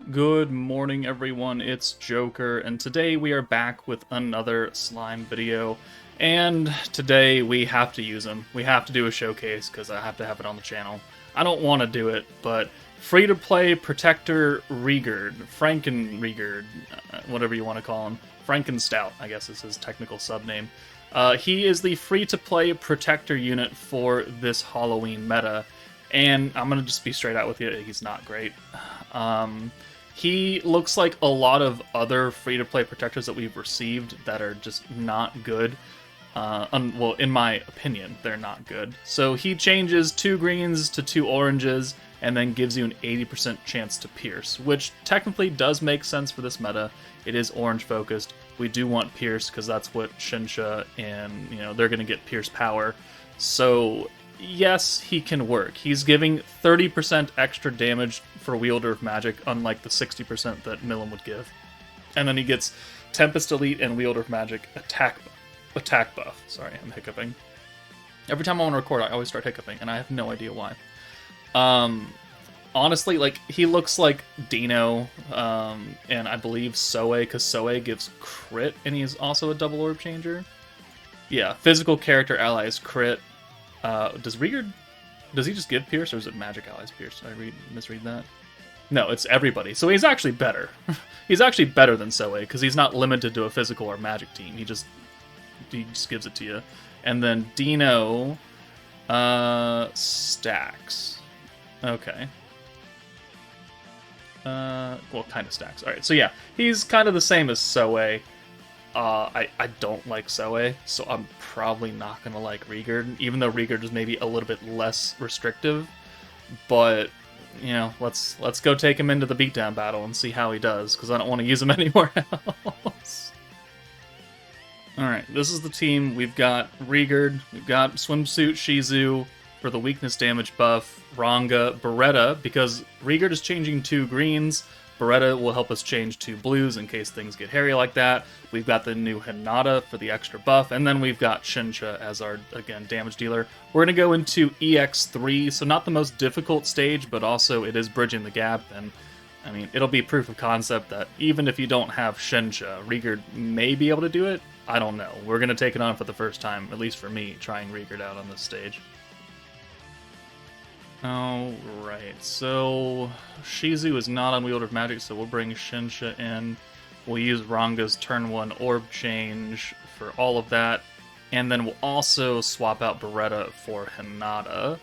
Good morning, everyone. It's Joker, and today we are back with another slime video. And today we have to use him. We have to do a showcase because I have to have it on the channel. I don't want to do it, but free-to-play Protector Rigurd, Rigurd, whatever you want to call him. Frankenstout, I guess is his technical subname. He is the free-to-play Protector unit for this Halloween meta, and I'm gonna just be straight out with you. He's not great. He looks like a lot of other free-to-play protectors that we've received that are just not good. Well, in my opinion, they're not good. So he changes 2 greens to 2 oranges and then gives you an 80% chance to pierce, which technically does make sense for this meta. It is orange focused. We do want pierce because that's what Shinsha and, they're going to get pierce power. So yes, he can work. He's giving 30% extra damage for Wielder of Magic, unlike the 60% that Milim would give. And then he gets Tempest Elite and Wielder of Magic attack buff. Sorry, I'm hiccuping. Every time I want to record, I always start hiccuping, and I have no idea why. Honestly, he looks like Dino, and I believe Soe, because Soe gives crit, and he's also a double orb changer. Yeah, physical character allies crit. Does Rigurd, does he just give pierce, or is it magic allies pierce? Did I misread that? No, it's everybody. So he's actually better. He's actually better than Soe, because he's not limited to a physical or magic team. He just gives it to you. And then Dino stacks. Okay. Well, kind of stacks. Alright, so yeah, he's kind of the same as Soe. I don't like Soe, so I'm probably not going to like Rigurd, even though Rigurd is maybe a little bit less restrictive. But, let's go take him into the beatdown battle and see how he does, because I don't want to use him anywhere else. Alright, this is the team. We've got Rigurd, we've got Swimsuit Shizu for the weakness damage buff, Ranga, Beretta, because Rigurd is changing 2 greens, Beretta will help us change 2 blues in case things get hairy like that. We've got the new Hinata for the extra buff, and then we've got Shinsha as our, again, damage dealer. We're going to go into EX3, so not the most difficult stage, but also it is bridging the gap, and I mean, it'll be proof of concept that even if you don't have Shinsha, Rigurd may be able to do it. I don't know. We're going to take it on for the first time, at least for me, trying Rigurd out on this stage. Alright, so Shizu is not on Wielder of Magic, so we'll bring Shinsha in. We'll use Ranga's turn 1 orb change for all of that. And then we'll also swap out Beretta for Hinata.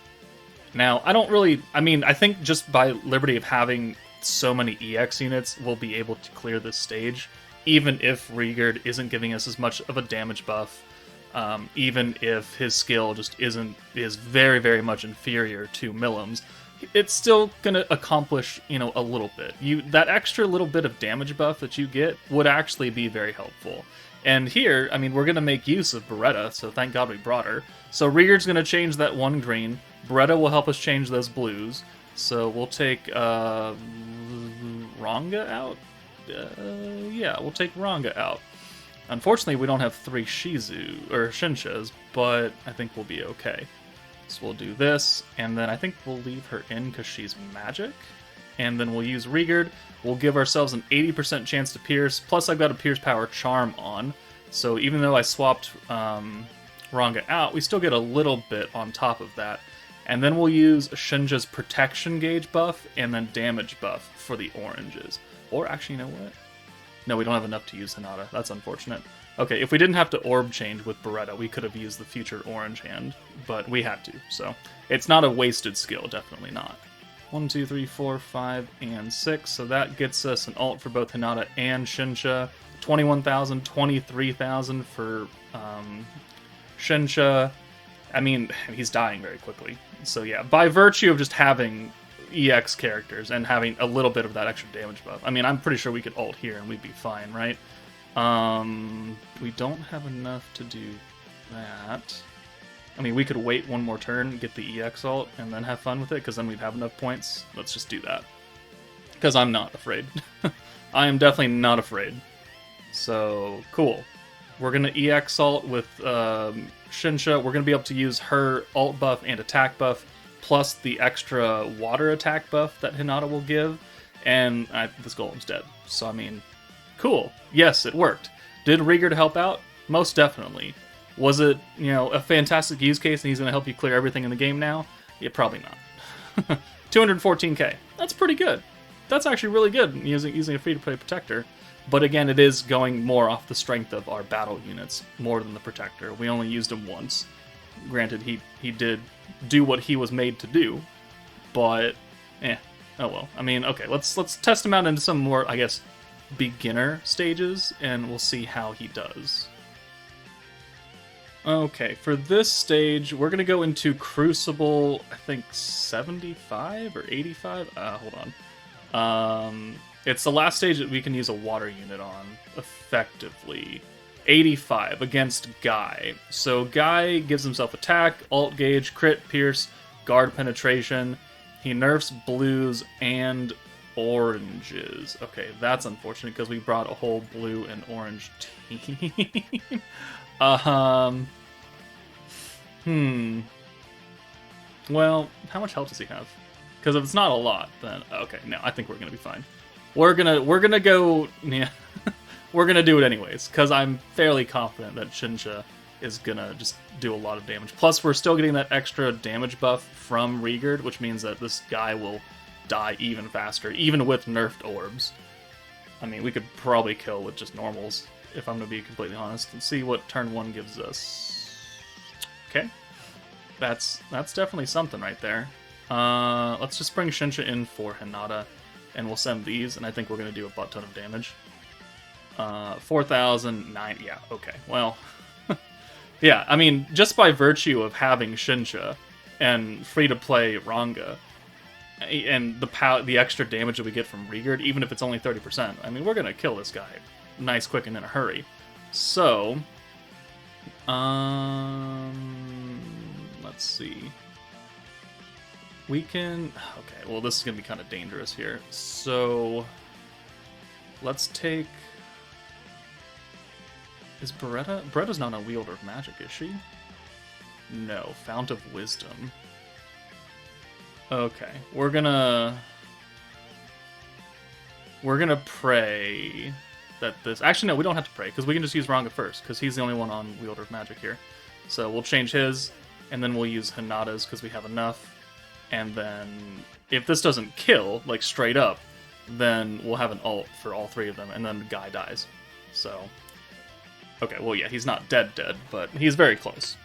Now, I think just by liberty of having so many EX units, we'll be able to clear this stage, even if Rigurd isn't giving us as much of a damage buff. Even if his skill just is very, very much inferior to Milim's, it's still gonna accomplish, a little bit. That extra little bit of damage buff that you get would actually be very helpful. And here, we're gonna make use of Beretta, so thank God we brought her. So Rigurd's gonna change that 1 green. Beretta will help us change those blues. So we'll take Ranga out. Yeah, we'll take Ranga out. Unfortunately, we don't have 3 Shinshas, but I think we'll be okay. So we'll do this, and then I think we'll leave her in because she's magic. And then we'll use Rigurd. We'll give ourselves an 80% chance to pierce, plus I've got a pierce power charm on. So even though I swapped Ranga out, we still get a little bit on top of that. And then we'll use Shinja's protection gauge buff and then damage buff for the oranges. Or actually, you know what? No, we don't have enough to use Hinata. That's unfortunate. Okay, if we didn't have to orb change with Beretta, we could have used the future orange hand, but we had to, so it's not a wasted skill, definitely not. 1, 2, 3, 4, 5, and 6, so that gets us an ult for both Hinata and Shinsha. 21,000, 23,000 for Shinsha. He's dying very quickly. So yeah, by virtue of just having EX characters and having a little bit of that extra damage buff. I'm pretty sure we could ult here and we'd be fine, right? We don't have enough to do that. We could wait 1 more turn, get the EX ult, and then have fun with it, because then we'd have enough points. Let's just do that. Because I'm not afraid. I am definitely not afraid. So, cool. We're going to EX ult with Shinsha. We're going to be able to use her ult buff and attack buff, plus the extra water attack buff that Hinata will give. and this golem's dead. So, I mean, cool. Yes, it worked. Did Rigurd help out? Most definitely. Was it, a fantastic use case and he's going to help you clear everything in the game now? Yeah, probably not. 214k. That's pretty good. That's actually really good using a free-to-play protector. But again, it is going more off the strength of our battle units more than the protector. We only used him once. Granted, he did do what he was made to do, but oh well. I mean, okay, let's test him out into some more, I guess, beginner stages, and we'll see how he does. Okay, for this stage, we're going to go into Crucible, I think 75 or 85? Hold on. It's the last stage that we can use a water unit on, effectively. 85 against Guy. So Guy gives himself attack, alt gauge, crit, pierce, guard penetration. He nerfs blues and oranges. Okay, that's unfortunate because we brought a whole blue and orange team. Well, how much health does he have? Because if it's not a lot, then okay, no, I think we're gonna be fine. We're gonna go, yeah, we're gonna do it anyways, because I'm fairly confident that Shinsha is gonna just do a lot of damage. Plus, we're still getting that extra damage buff from Rigurd, which means that this guy will die even faster, even with nerfed orbs. I mean, we could probably kill with just normals, if I'm gonna be completely honest. Let's see what turn 1 gives us. Okay, that's definitely something right there. Let's just bring Shinsha in for Hinata, and we'll send these, and I think we're going to do a butt ton of damage. 4,009, yeah, okay, well, yeah, I mean, just by virtue of having Shinsha and free-to-play Ranga, and the extra damage that we get from Rigurd, even if it's only 30%, I mean, we're going to kill this guy nice, quick, and in a hurry. So, let's see. We can... Okay, well, this is going to be kind of dangerous here. So, let's take... Is Beretta... Beretta's not a wielder of magic, is she? No. Fount of Wisdom. Okay, we're gonna pray that this... Actually, no, we don't have to pray, because we can just use Ranga first, because he's the only one on wielder of magic here. So we'll change his, and then we'll use Hinata's, because we have enough. And then, if this doesn't kill, like, straight up, then we'll have an ult for all three of them, and then the guy dies. So, okay, well, yeah, he's not dead, but he's very close.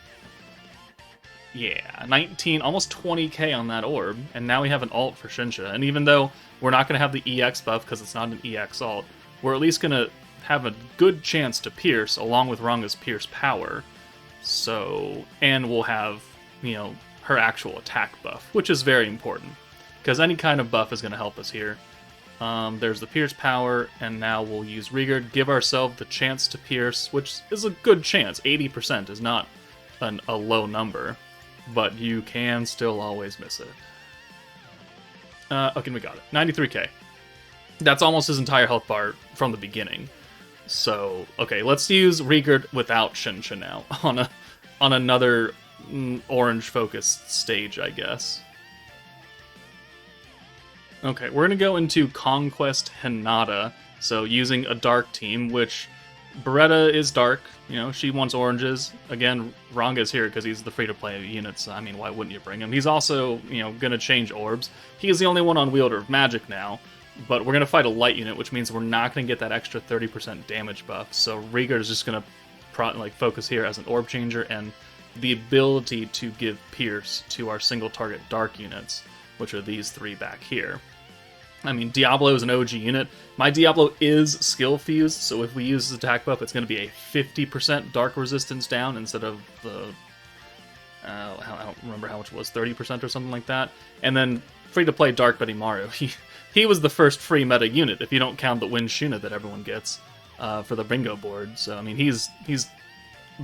Yeah, 19, almost 20k on that orb, and now we have an ult for Shinsha. And even though we're not going to have the EX buff, because it's not an EX ult, we're at least going to have a good chance to pierce, along with Ranga's pierce power. So, and we'll have, her actual attack buff, which is very important, because any kind of buff is going to help us here. There's the pierce power, and now we'll use Rigurd, give ourselves the chance to pierce, which is a good chance. 80% is not a low number, but you can still always miss it. Okay, we got it. 93k. That's almost his entire health bar from the beginning. So, okay, let's use Rigurd without Shinsha now, on another orange-focused stage, I guess. Okay, we're going to go into Conquest Hinata, so using a dark team, which Beretta is dark, she wants oranges. Again, Ranga's here because he's the free-to-play unit, so I mean, why wouldn't you bring him? He's also, going to change orbs. He's the only one on wielder of magic now, but we're going to fight a light unit, which means we're not going to get that extra 30% damage buff, so Rigurd is just going to focus here as an orb changer, and the ability to give pierce to our single target dark units, which are these three back here. I mean, Diablo is an OG unit. My Diablo is skill fused, so if we use his attack buff, it's going to be a 50% dark resistance down instead of the... I don't remember how much it was, 30% or something like that. And then free-to-play Dark Betty Mario. He was the first free meta unit, if you don't count the Win Shuna that everyone gets for the bingo board. So, I mean, he's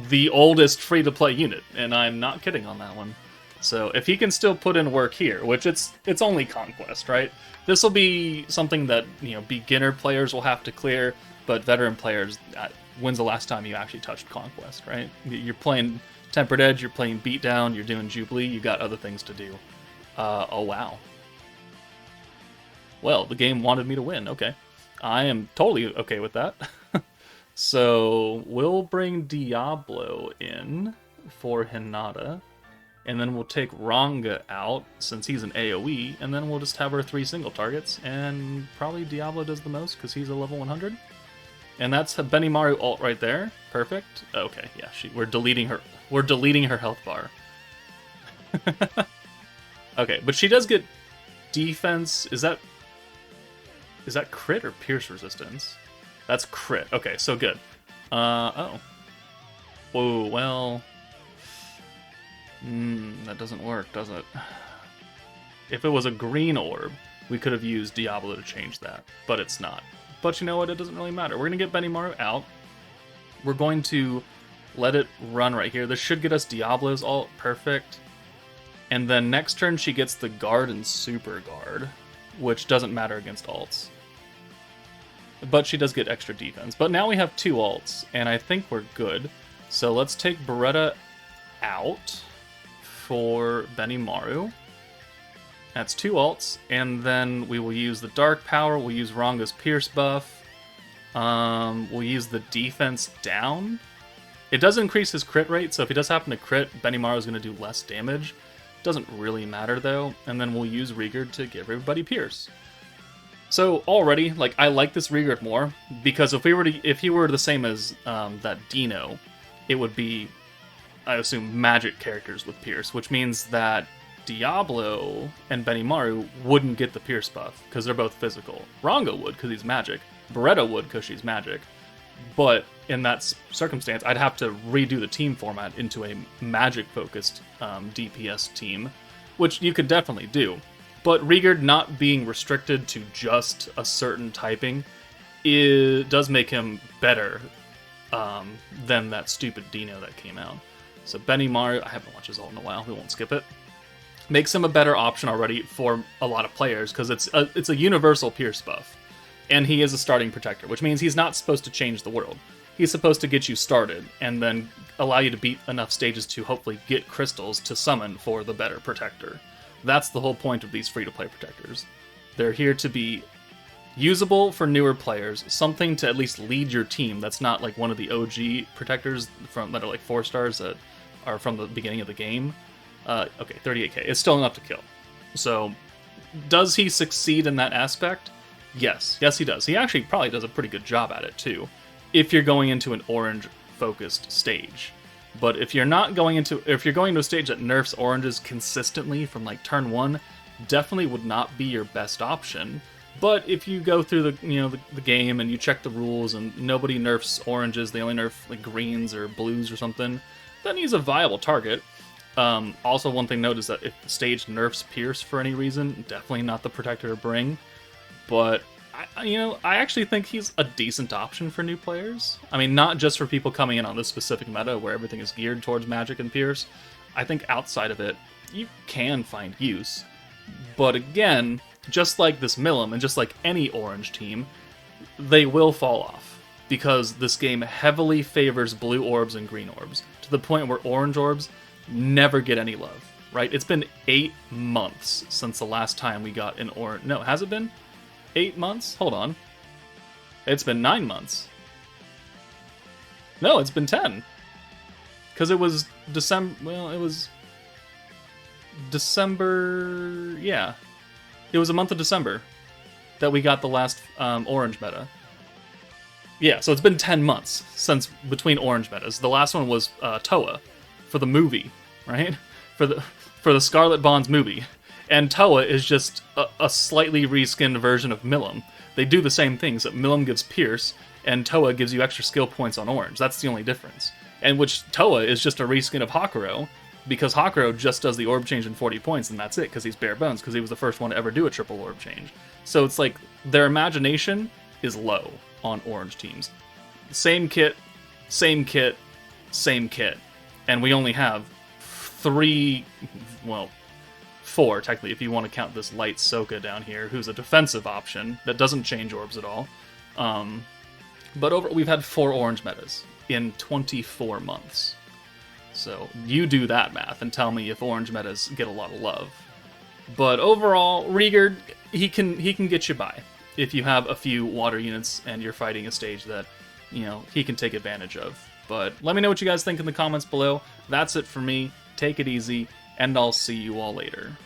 the oldest free-to-play unit, and I'm not kidding on that one. So if he can still put in work here, which it's only Conquest, right? This will be something that, beginner players will have to clear, but veteran players, when's the last time you actually touched Conquest, right? You're playing Tempered Edge, you're playing Beatdown, you're doing Jubilee, you got other things to do. Oh wow. Well, the game wanted me to win. Okay. I am totally okay with that. So we'll bring Diablo in for Hinata. And then we'll take Ranga out, since he's an AoE, and then we'll just have our 3 single targets, and probably Diablo does the most, because he's a level 100. And that's a Benimaru ult right there. Perfect. Okay, yeah, we're deleting her health bar. Okay, but she does get defense. Is that crit or pierce resistance? That's crit. Okay, so good. Oh. Whoa, well... that doesn't work, does it? If it was a green orb, we could have used Diablo to change that, but it's not. But you know what? It doesn't really matter. We're going to get Benimaru out. We're going to let it run right here. This should get us Diablo's ult. Perfect. And then next turn she gets the Guard and Super Guard, which doesn't matter against ults. But she does get extra defense. But now we have 2 ults, and I think we're good. So let's take Beretta out for Benimaru. That's 2 ults, and then we will use the Dark Power, we'll use Ranga's Pierce buff, we'll use the defense down. It does increase his crit rate, so if he does happen to crit, Benimaru is going to do less damage. Doesn't really matter though, and then we'll use Rigurd to give everybody Pierce. So already, like, I like this Rigurd more, because if he were the same as that Dino, it would be, I assume, magic characters with Pierce, which means that Diablo and Benimaru wouldn't get the Pierce buff, because they're both physical. Ranga would, because he's magic. Beretta would, because she's magic. But in that circumstance, I'd have to redo the team format into a magic-focused DPS team, which you could definitely do. But Rigurd not being restricted to just a certain typing does make him better than that stupid Dino that came out. So Benimaru, I haven't watched his ult in a while, we won't skip it. Makes him a better option already for a lot of players, because it's a universal Pierce buff. And he is a starting protector, which means he's not supposed to change the world. He's supposed to get you started, and then allow you to beat enough stages to hopefully get crystals to summon for the better protector. That's the whole point of these free-to-play protectors. They're here to be usable for newer players, something to at least lead your team that's not like one of the OG protectors that are like 4 stars that are from the beginning of the game. Okay, 38k. It's still enough to kill. So, does he succeed in that aspect? Yes. Yes, he does. He actually probably does a pretty good job at it, too, if you're going into an orange-focused stage. But if you're going to a stage that nerfs oranges consistently from like turn 1, definitely would not be your best option. But if you go through the game and you check the rules and nobody nerfs oranges, they only nerf like greens or blues or something, then he's a viable target. Also, one thing to note is that if the stage nerfs Pierce for any reason, definitely not the protector to bring. But I actually think he's a decent option for new players. I mean, not just for people coming in on this specific meta where everything is geared towards magic and Pierce. I think outside of it, you can find use. But again, just like this Milim and just like any orange team, they will fall off, because this game heavily favors blue orbs and green orbs, to the point where orange orbs never get any love, right? It's been 8 months since the last time we got an orange... No, has it been 8 months? Hold on. It's been 9 months. No, it's been 10. Because it was December... Well, it was... December... Yeah. It was a month of December that we got the last orange meta. Yeah, so it's been 10 months since between orange metas. The last one was Toa for the movie, right? For the Scarlet Bonds movie. And Toa is just a slightly reskinned version of Milim. They do the same things, that Milim gives Pierce, and Toa gives you extra skill points on orange. That's the only difference. And which Toa is just a reskin of Hakuro, because Hakuro just does the orb change in 40 points, and that's it, because he's bare bones, because he was the first one to ever do a triple orb change. So it's like, their imagination is low on orange teams. Same kit, same kit, same kit. And we only have 4 technically, if you want to count this light Soka down here, who's a defensive option that doesn't change orbs at all. But we've had 4 orange metas in 24 months. So you do that math and tell me if orange metas get a lot of love. But overall, Rigurd, he can get you by if you have a few water units and you're fighting a stage that, you know, he can take advantage of. But let me know what you guys think in the comments below. That's it for me. Take it easy, and I'll see you all later.